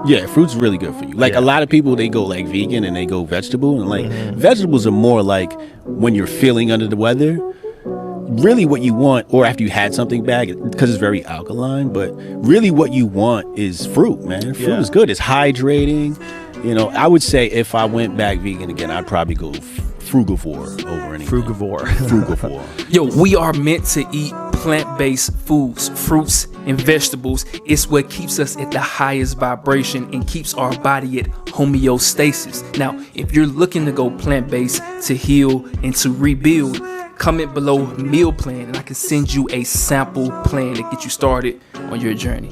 Yeah, fruit's really good for you. Like a lot of people, they go like vegan and they go vegetable, and like vegetables are more like when you're feeling under the weather. Really, what you want, or after you had something bad, because it's very alkaline. But really, what you want is fruit, man. Fruit is good. It's hydrating. You know, I would say if I went back vegan again, I'd probably go frugivore over anything. Frugivore. Yo, we are meant to eat plant-based foods, fruits and vegetables. It's what keeps us at the highest vibration and keeps our body at homeostasis. Now, if you're looking to go plant-based to heal and to rebuild, comment below meal plan and I can send you a sample plan to get you started on your journey.